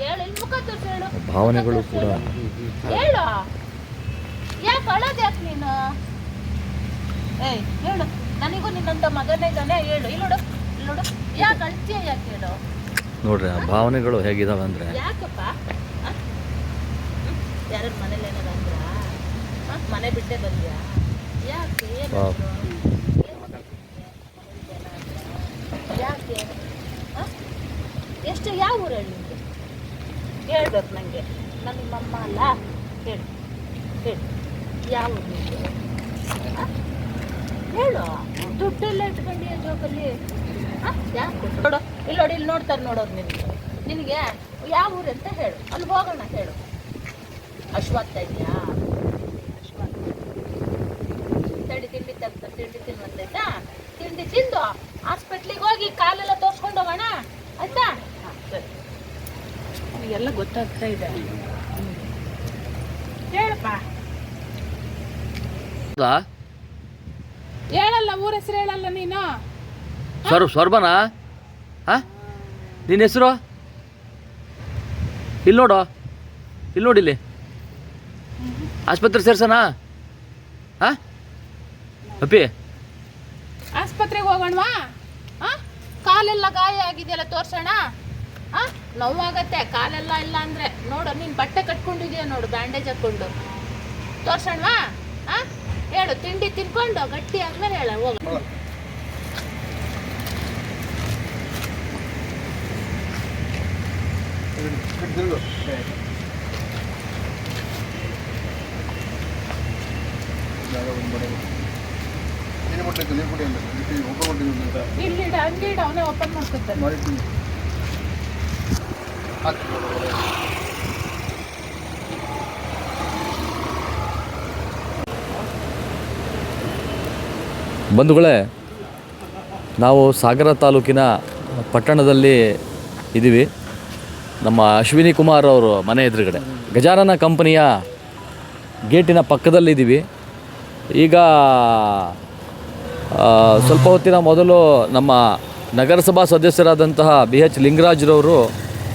ಹೇಳು, ಇಲ್ಲಿ ಮುಖ ತೋರಿಸಿ ಹೇಳು. ಭಾವನೆಗಳು ಕೂಡ ಹೇಳು, ಯಾಕೆ ಅಳೋದು ಯಾಕೆ ನೀನು? ಏಯ್ ಹೇಳು, ನನಗೂ ನಿನ್ನಂತ ಮಗನೇ ಇದ್ದಾನೆ, ಹೇಳು. ಇಲ್ಲಿ ನೋಡು, ಇಲ್ಲಿ ನೋಡು, ಯಾಕೆ ಅಳ್ತೀಯ, ಯಾಕೆ ಹೇಳು ನೋಡ್ರಿ. ಆ ಭಾವನೆಗಳು ಹೇಗಿದಾವೆ ಅಂದರೆ, ಯಾಕಪ್ಪ ಯಾರ ಮನೇಲಿ ಏನಾರ ಅಂದ್ರ ಮನೆ ಬಿಟ್ಟೆ ಬಂದ್ಯಾ? ಯಾಕೆ ಯಾಕೆ ಎಷ್ಟು ಯಾವ ಊರಲ್ಲಿ ನಿಮಗೆ ಹೇಳ್ಬೇಕು ನನಗೆ. ನನ್ನ ನಿಮ್ಮಮ್ಮ ಅಲ್ಲ, ಹೇಳು ಹೇಳು, ಯಾವ ಊರು ನಿಮಗೆ? ಹೇಳು, ದುಡ್ಡೆಲ್ಲ ಇಟ್ಕೊಂಡಿಯ ಜೋಬಲ್ಲಿ? ಯಾಕೆ ನೋಡು, ಇಲ್ಲಿ ನೋಡಿ, ಇಲ್ಲಿ ನೋಡ್ತಾರೆ ನೋಡೋರು ನಿನಗೆ ಯಾವ ಊರು ಅಂತ ಹೇಳು, ಅಲ್ಲಿ ಹೋಗೋಣ ಹೇಳು. ಅಶ್ವಾಗ್ತಾ ಇದೆಯಾ? ತಡಿ, ತಿಂಡಿ ತಿನ್ನುವಂತೈತಾ? ತಿಂಡಿ ತಿಂದು ಹಾಸ್ಪಿಟ್ಲಿಗೆ ಹೋಗಿ ಕಾಲೆಲ್ಲ ತೋರಿಸ್ಕೊಂಡು ಹೋಗೋಣ, ಆಯ್ತಾ? ಹಾಂ ಸರಿ, ಎಲ್ಲ ಗೊತ್ತಾಗ್ತಾ ಇದೆ. ಹೇಳಪ್ಪ, ಹೇಳಲ್ಲ, ಊರ ಹೆಸರು ಹೇಳಲ್ಲ ನೀನು. ಸ್ವರ್ಬನಾ? ಹಾಂ, ನಿನ್ನ ಹೆಸರು? ಇಲ್ಲಿ ನೋಡು, ಇಲ್ಲಿ ನೋಡಿಲ್ಲಿ ಆಸ್ಪತ್ರೆ ಸೇರ್ಸೋಣ? ಹಾಂ ಅಪ್ಪಿ, ಆಸ್ಪತ್ರೆಗೆ ಹೋಗೋಣವಾ? ಕಾಲೆಲ್ಲ ಗಾಯ ಆಗಿದೆಯಲ್ಲ, ತೋರ್ಸೋಣ? ನೋವಾಗತ್ತೆ ಕಾಲೆಲ್ಲ ಇಲ್ಲ ಅಂದರೆ. ನೋಡು, ನೀನು ಬಟ್ಟೆ ಕಟ್ಕೊಂಡಿದೀಯ ನೋಡು, ಬ್ಯಾಂಡೇಜ್ ಹಾಕ್ಕೊಂಡು. ತೋರ್ಸೋಣವಾ? ಹೇಳು, ತಿಂಡಿ ತಿನ್ಕೊಂಡು ಗಟ್ಟಿ ಆದ್ಮೇಲೆ ಹೇಳ, ಹೋಗ. ಇಲ್ಲಿ ಅಂಗಡಿ ಅವನೇ ಓಪನ್ ಮಾಡ್ಕೊತಾನೆ. ಬಂಧುಗಳೇ, ನಾವು ಸಾಗರ ತಾಲೂಕಿನ ಪಟ್ಟಣದಲ್ಲಿ ಇದ್ದೀವಿ. ನಮ್ಮ ಅಶ್ವಿನಿ ಕುಮಾರ್ ಅವರು ಮನೆ ಎದುರುಗಡೆ ಗಜಾನನ ಕಂಪನಿಯ ಗೇಟಿನ ಪಕ್ಕದಲ್ಲಿದ್ದೀವಿ. ಈಗ ಸ್ವಲ್ಪ ಹೊತ್ತಿನ ಮೊದಲು ನಮ್ಮ ನಗರಸಭಾ ಸದಸ್ಯರಾದಂತಹ BH ಲಿಂಗರಾಜ್ರವರು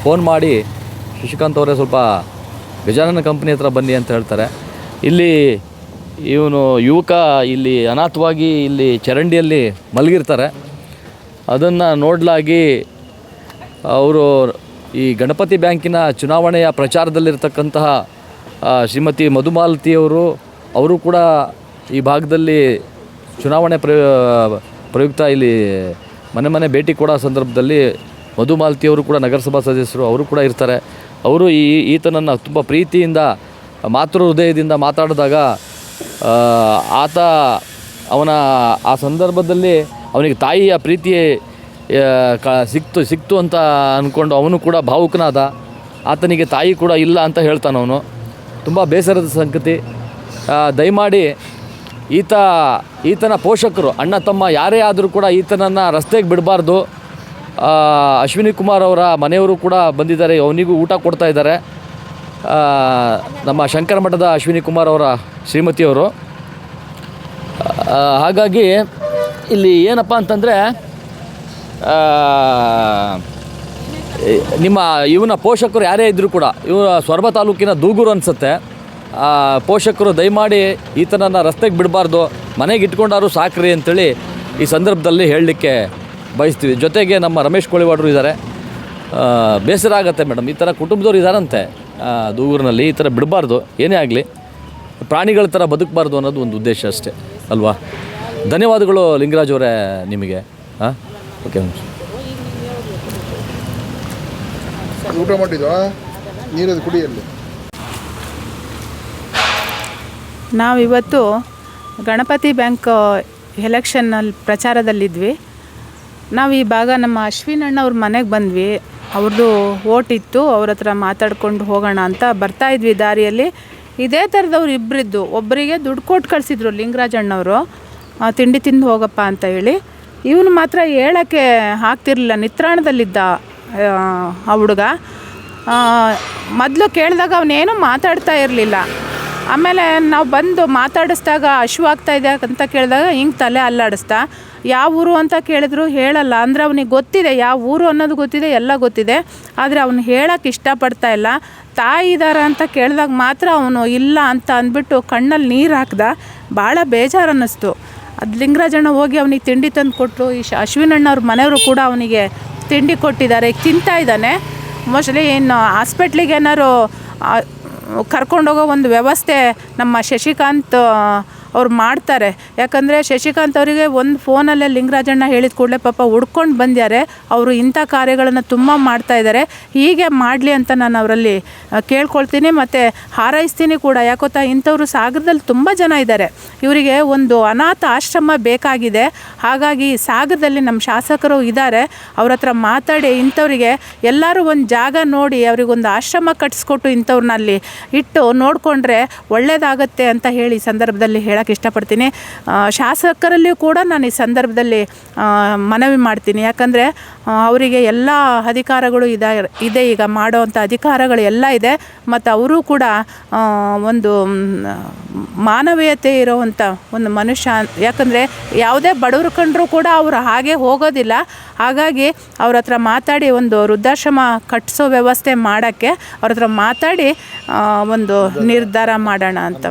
ಫೋನ್ ಮಾಡಿ, ಶಶಿಕಾಂತ್ ಅವರೇ ಸ್ವಲ್ಪ ಗಜಾನನ ಕಂಪನಿ ಹತ್ರ ಬನ್ನಿ ಅಂತ ಹೇಳ್ತಾರೆ. ಇಲ್ಲಿ ಇವನು ಯುವಕ ಇಲ್ಲಿ ಅನಾಥವಾಗಿ ಇಲ್ಲಿ ಚರಂಡಿಯಲ್ಲಿ ಮಲಗಿರ್ತಾರೆ. ಅದನ್ನು ನೋಡಲಾಗಿ ಅವರು ಈ ಗಣಪತಿ ಬ್ಯಾಂಕಿನ ಚುನಾವಣೆಯ ಪ್ರಚಾರದಲ್ಲಿರ್ತಕ್ಕಂತಹ ಶ್ರೀಮತಿ ಮಧುಮಾಲತಿಯವರು, ಅವರು ಕೂಡ ಈ ಭಾಗದಲ್ಲಿ ಚುನಾವಣೆ ಪ್ರಯುಕ್ತ ಇಲ್ಲಿ ಮನೆ ಭೇಟಿ ಕೊಡೋ ಸಂದರ್ಭದಲ್ಲಿ ಮಧುಮಾಲತಿಯವರು ಕೂಡ ನಗರಸಭಾ ಸದಸ್ಯರು, ಅವರು ಕೂಡ ಇರ್ತಾರೆ. ಅವರು ಈತನನ್ನು ತುಂಬ ಪ್ರೀತಿಯಿಂದ ಮಾತೃ ಹೃದಯದಿಂದ ಮಾತಾಡಿದಾಗ ಆತ ಆ ಸಂದರ್ಭದಲ್ಲಿ ಅವನಿಗೆ ತಾಯಿಯ ಪ್ರೀತಿ ಸಿಕ್ತು ಅಂತ ಅಂದ್ಕೊಂಡು ಅವನು ಕೂಡ ಭಾವುಕನಾದ. ಆತನಿಗೆ ತಾಯಿ ಕೂಡ ಇಲ್ಲ ಅಂತ ಹೇಳ್ತಾನವನು. ತುಂಬ ಬೇಸರದ ಸಂಗತಿ. ದಯಮಾಡಿ ಈತನ ಪೋಷಕರು, ಅಣ್ಣ ತಮ್ಮ ಯಾರೇ ಆದರೂ ಕೂಡ ಈತನನ್ನು ರಸ್ತೆಗೆ ಬಿಡಬಾರ್ದು. ಅಶ್ವಿನಿ ಕುಮಾರ್ ಅವರ ಮನೆಯವರು ಕೂಡ ಬಂದಿದ್ದಾರೆ, ಅವನಿಗೂ ಊಟ ಕೊಡ್ತಾ ಇದ್ದಾರೆ. ನಮ್ಮ ಶಂಕರ ಮಠದ ಅಶ್ವಿನಿ ಕುಮಾರ್ ಅವರ ಶ್ರೀಮತಿಯವರು. ಹಾಗಾಗಿ ಇಲ್ಲಿ ಏನಪ್ಪ ಅಂತಂದರೆ, ನಿಮ್ಮ ಇವನ ಪೋಷಕರು ಯಾರೇ ಇದ್ದರೂ ಕೂಡ, ಇವರು ಸೊರಬ ತಾಲೂಕಿನ ದೂಗೂರು ಅನಿಸುತ್ತೆ, ಪೋಷಕರು ದಯಮಾಡಿ ಈತನನ್ನು ರಸ್ತೆಗೆ ಬಿಡಬಾರ್ದು, ಮನೆಗೆ ಇಟ್ಕೊಂಡಾರು ಸಾಕ್ರಿ ಅಂತೇಳಿ ಈ ಸಂದರ್ಭದಲ್ಲಿ ಹೇಳಲಿಕ್ಕೆ ಬಯಸ್ತೀವಿ. ಜೊತೆಗೆ ನಮ್ಮ ರಮೇಶ್ ಕೋಳಿವಾಡರು ಇದ್ದಾರೆ. ಬೇಸರ ಆಗುತ್ತೆ ಮೇಡಮ್, ಈ ಥರ ಕುಟುಂಬದವ್ರು ಇದ್ದಾರಂತೆ ದೂಗೂರಿನಲ್ಲಿ. ಈ ಥರ ಬಿಡಬಾರ್ದು, ಏನೇ ಆಗಲಿ ಪ್ರಾಣಿಗಳ ಥರ ಬದುಕಬಾರ್ದು ಅನ್ನೋದು ಒಂದು ಉದ್ದೇಶ ಅಷ್ಟೇ ಅಲ್ವಾ. ಧನ್ಯವಾದಗಳು ಲಿಂಗರಾಜ್ ಅವರೇ ನಿಮಗೆ. ಓಕೆ, ಊಟ ಮಾಡಿದ್ವಾ? ನೀರದು ಕುಡಿಯಲ್ಲಿ. ನಾವಿವತ್ತು ಗಣಪತಿ ಬ್ಯಾಂಕ್ ಎಲೆಕ್ಷನ್ನಲ್ಲಿ ಪ್ರಚಾರದಲ್ಲಿದ್ವಿ. ನಾವು ಈ ಭಾಗ ನಮ್ಮ ಅಶ್ವಿನಣ್ಣವ್ರ ಮನೆಗೆ ಬಂದ್ವಿ. ಅವ್ರದ್ದು ಓಟ್ ಇತ್ತು, ಅವ್ರ ಹತ್ರ ಮಾತಾಡ್ಕೊಂಡು ಹೋಗೋಣ ಅಂತ ಬರ್ತಾಯಿದ್ವಿ. ದಾರಿಯಲ್ಲಿ ಇದೇ ಥರದವ್ರು ಇಬ್ಬರಿದ್ದು, ಒಬ್ಬರಿಗೆ ದುಡ್ಡು ಕೊಟ್ಟು ಕಳಿಸಿದ್ರು ಲಿಂಗರಾಜಣ್ಣವರು, ತಿಂಡಿ ತಿಂದು ಹೋಗಪ್ಪ ಅಂತ ಹೇಳಿ. ಇವನು ಮಾತ್ರ ಹೇಳೋಕ್ಕೆ ಆಗ್ತಿರ್ಲಿಲ್ಲ, ನಿತ್ರಾಣದಲ್ಲಿದ್ದ ಆ ಹುಡುಗ. ಮೊದಲು ಕೇಳಿದಾಗ ಅವನೇನು ಮಾತಾಡ್ತಾ ಇರಲಿಲ್ಲ. ಆಮೇಲೆ ನಾವು ಬಂದು ಮಾತಾಡಿಸ್ದಾಗ ಹಶುವಾಗ್ತಾ ಇದೆ ಅಂತ ಕೇಳಿದಾಗ ಹಿಂಗೆ ತಲೆ ಅಲ್ಲಾಡಿಸ್ದ. ಯಾವ ಊರು ಅಂತ ಕೇಳಿದ್ರು ಹೇಳಲ್ಲ. ಅಂದರೆ ಅವನಿಗೆ ಗೊತ್ತಿದೆ ಯಾವ ಊರು ಅನ್ನೋದು ಗೊತ್ತಿದೆ, ಎಲ್ಲ ಗೊತ್ತಿದೆ. ಆದರೆ ಅವನು ಹೇಳೋಕ್ಕೆ ಇಷ್ಟಪಡ್ತಾ ಇಲ್ಲ. ತಾಯಿ ಇದ್ದಾರೆ ಅಂತ ಕೇಳಿದಾಗ ಮಾತ್ರ ಅವನು ಇಲ್ಲ ಅಂತ ಅಂದ್ಬಿಟ್ಟು ಕಣ್ಣಲ್ಲಿ ನೀರು ಹಾಕ್ದ. ಭಾಳ ಬೇಜಾರು ಅನ್ನಿಸ್ತು. ಅದು ಲಿಂಗರಾಜಣ್ಣ ಹೋಗಿ ಅವನಿಗೆ ತಿಂಡಿ ತಂದು ಕೊಟ್ಟರು. ಈ ಅಶ್ವಿನಣ್ಣವ್ರ ಮನೆಯವರು ಕೂಡ ಅವನಿಗೆ ತಿಂಡಿ ಕೊಟ್ಟಿದ್ದಾರೆ. ಈಗ ತಿಂತಾ ಇದ್ದಾನೆ. ಮೋಸ್ಟ್ಲಿ ಇನ್ನು ಹಾಸ್ಪಿಟ್ಲಿಗೆ ಏನಾದ್ರು ಕರ್ಕೊಂಡೋಗೋ ಒಂದು ವ್ಯವಸ್ಥೆ ನಮ್ಮ ಶಶಿಕಾಂತ್ ಅವ್ರು ಮಾಡ್ತಾರೆ. ಯಾಕಂದರೆ ಶಶಿಕಾಂತ್ ಅವರಿಗೆ ಒಂದು ಫೋನಲ್ಲೇ ಲಿಂಗರಾಜಣ್ಣ ಹೇಳಿದ ಕೂಡಲೇ ಪಾಪ ಹುಡ್ಕೊಂಡು ಬಂದ್ಯಾರೆ. ಅವರು ಇಂಥ ಕಾರ್ಯಗಳನ್ನು ತುಂಬ ಮಾಡ್ತಾಯಿದ್ದಾರೆ. ಹೀಗೆ ಮಾಡಲಿ ಅಂತ ನಾನು ಅವರಲ್ಲಿ ಕೇಳ್ಕೊಳ್ತೀನಿ ಮತ್ತು ಹಾರೈಸ್ತೀನಿ ಕೂಡ. ಯಾಕೊತ್ತಾ, ಇಂಥವ್ರು ಸಾಗರದಲ್ಲಿ ತುಂಬ ಜನ ಇದ್ದಾರೆ. ಇವರಿಗೆ ಒಂದು ಅನಾಥ ಆಶ್ರಮ ಬೇಕಾಗಿದೆ. ಹಾಗಾಗಿ ಸಾಗರದಲ್ಲಿ ನಮ್ಮ ಶಾಸಕರು ಇದ್ದಾರೆ, ಅವ್ರ ಹತ್ರ ಮಾತಾಡಿ ಇಂಥವರಿಗೆ ಎಲ್ಲರೂ ಒಂದು ಜಾಗ ನೋಡಿ ಅವ್ರಿಗೊಂದು ಆಶ್ರಮ ಕಟ್ಟಿಸ್ಕೊಟ್ಟು ಇಂಥವ್ರನ್ನ ಅಲ್ಲಿ ಇಟ್ಟು ನೋಡಿಕೊಂಡ್ರೆ ಒಳ್ಳೆಯದಾಗತ್ತೆ ಅಂತ ಹೇಳಿ ಸಂದರ್ಭದಲ್ಲಿ ಹೇಳೋಕ್ಕೆ ಇಷ್ಟಪಡ್ತೀನಿ. ಶಾಸಕರಲ್ಲಿಯೂ ಕೂಡ ನಾನು ಈ ಸಂದರ್ಭದಲ್ಲಿ ಮನವಿ ಮಾಡ್ತೀನಿ. ಯಾಕಂದರೆ ಅವರಿಗೆ ಎಲ್ಲ ಅಧಿಕಾರಗಳು ಇದೆ, ಈಗ ಮಾಡೋವಂಥ ಅಧಿಕಾರಗಳು ಎಲ್ಲ ಇದೆ. ಮತ್ತು ಅವರು ಕೂಡ ಒಂದು ಮಾನವೀಯತೆ ಇರೋವಂಥ ಒಂದು ಮನುಷ್ಯ. ಯಾಕಂದರೆ ಯಾವುದೇ ಬಡವರು ಕಂಡರೂ ಕೂಡ ಅವರು ಹಾಗೆ ಹೋಗೋದಿಲ್ಲ. ಹಾಗಾಗಿ ಅವ್ರ ಹತ್ರ ಮಾತಾಡಿ ಒಂದು ವೃದ್ಧಾಶ್ರಮ ಕಟ್ಟಿಸೋ ವ್ಯವಸ್ಥೆ ಮಾಡೋಕ್ಕೆ ಅವ್ರ ಹತ್ರ ಮಾತಾಡಿ ಒಂದು ನಿರ್ಧಾರ ಮಾಡೋಣ ಅಂತ.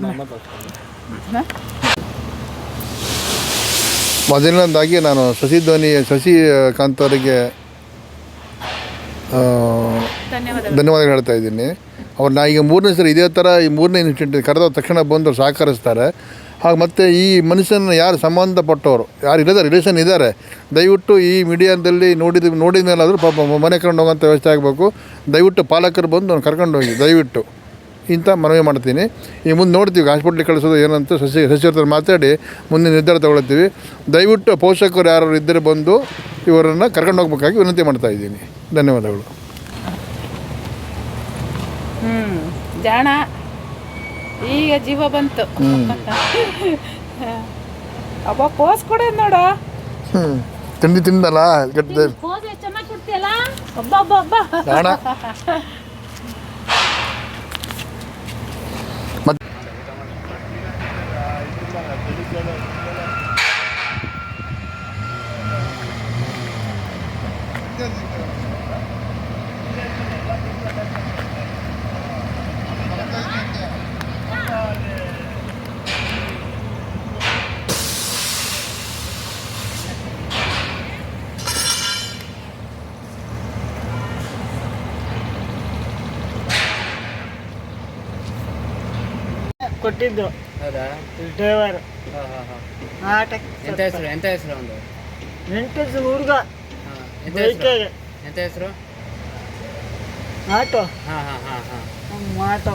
ಮೊದಲನೇದಾಗಿ ನಾನು ಶಶಿಕಾಂತ್ ಅವರಿಗೆ ಧನ್ಯವಾದಗಳು ಹೇಳ್ತಾ ಇದ್ದೀನಿ. ನಾ ಈಗ 3ನೇ ಸರಿ ಇದೇ ಥರ ಈ 3ನೇ ಇನ್ಸಿಡೆಂಟ್ ಕರೆದ ತಕ್ಷಣ ಬಂದು ಸಹಕರಿಸ್ತಾರೆ. ಹಾಗೆ ಮತ್ತು ಈ ಮನುಷ್ಯನ ಯಾರು ಸಂಬಂಧಪಟ್ಟವರು ಯಾರು ಇಲ್ಲದ ರಿಲೇಷನ್ ಇದ್ದಾರೆ, ದಯವಿಟ್ಟು ಈ ಮೀಡಿಯಾದಲ್ಲಿ ನೋಡಿದ ಮೇಲಾದರೂ ಪಾಪ ಮನೆ ಕರ್ಕೊಂಡು ಹೋಗೋಂಥ ವ್ಯವಸ್ಥೆ ಆಗಬೇಕು. ದಯವಿಟ್ಟು ಪಾಲಕರು ಬಂದು ಅವ್ನು ಕರ್ಕೊಂಡು ಹೋಗಿ ದಯವಿಟ್ಟು ಇಂಥ ಮನವಿ ಮಾಡ್ತೀನಿ. ಈ ಮುಂದೆ ನೋಡ್ತೀವಿ ಹಾಸ್ಪಿಟ್ಲಿಗೆ ಕಳಿಸೋದು ಏನಂತ ಸಚಿವರ ಮಾತಾಡಿ ಮುಂದೆ ನಿರ್ಧಾರ ತಗೊಳ್ತೀವಿ. ದಯವಿಟ್ಟು ಪೋಷಕರು ಯಾರು ಇದ್ದರೆ ಬಂದು ಇವರನ್ನು ಕರ್ಕೊಂಡು ಹೋಗ್ಬೇಕಾಗಿ ವಿನಂತಿ ಮಾಡ್ತಾ ಇದ್ದೀನಿ. ಧನ್ಯವಾದಗಳು. ಜಾಣ ಈಗ ಜೀವ ಬಂತು. ಅಬ್ಬ ಪೋಸ್ ಕೊಡೋದು ನೋಡ. ತಿಂಡಿ ತಿಂದಲ್ಲ ಗಟ್ಟ ಚೆನ್ನಾಗಿ ಕೊಡ್ತೀಯಲ್ಲ. ಜಾಣ. ಕೊಟ್ಟಿದ್ದು ಡ್ರೈವರ್ ಎಂತ ಹೆಸರು ಒಂದು ನೆಂಟು ಹುಡುಗ ಎಂತ ಹೆಸರು ಆಟೋ ಆಟೋ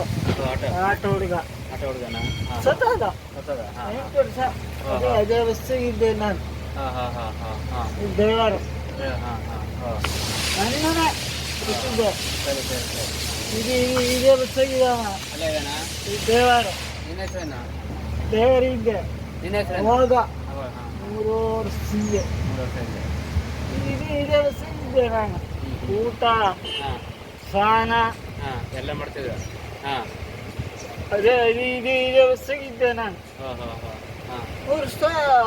ಆಟೋ ಹುಡುಗ ಹುಡುಗನ ಸತ್ತದ 8 ವರ್ಷ. ಅದೇ ಬಸ್ಸಿಗಿದ್ದೆ ನಾನು ಡ್ರೈವರ್ ಅಣ್ಣನೇ ಕೊಟ್ಟಿದ್ದೆ. ಇದೇ ಬಸ್ಸಾಗಿದ ಡ್ರೈವರ್ ಡ್ರೈವರ್ ಇದ್ದೆ ಅವಾಗ 3 ವರ್ಷ ಹಿಂದೆ. ಇದೇ ಬಸ್ಸಾಗಿದ್ದೆ ನಾನು. ಊಟ ಸ್ನಾನ ಎಲ್ಲ ಮಾಡ್ತಿದ್ರು. ಅದೇ ಇದೇ ಬಸ್ಸಾಗಿದ್ದೆ ನಾನು. ವರ್ಷ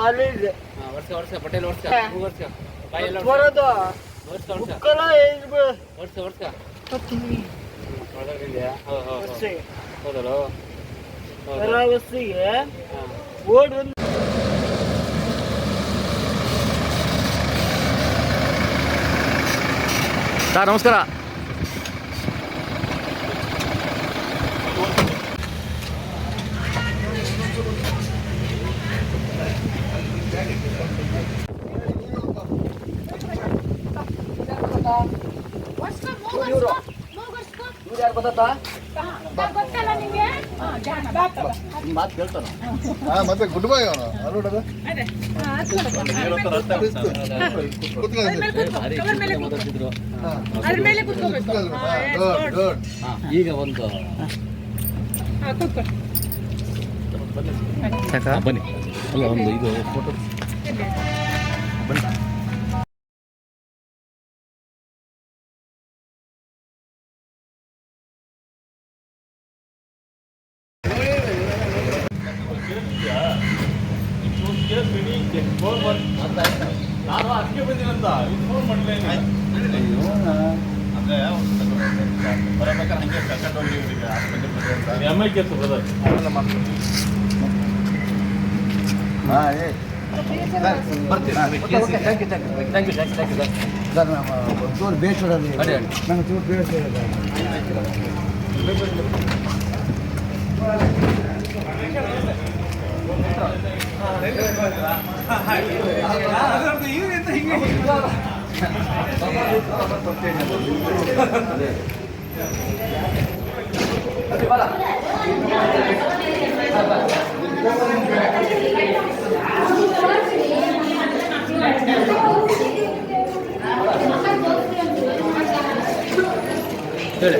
ಅಲ್ಲೇ ಇದ್ದೆ. ವರ್ಷ ಬಟ್ಟೆಲ್ಲ ಬರೋದು ಬುಕ್ಕಲ್ಲ ಬಸ್ಸಿಗೆ ಓಡಿ ಒಂದು ಸರ್ ನಮಸ್ಕಾರ. ಮತ್ತೆ ಗುಡ್ ಬಾಯ್ ಅವನು ಅಲ್ಲೋಡದ ಈಗ ಒಂದು ಬನ್ನಿ ಅಲ್ಲ ಒಂದು ಇದು ಫೋಟೋ ಬನ್ನಿ. ¡Gracias! ಹೇಳಿ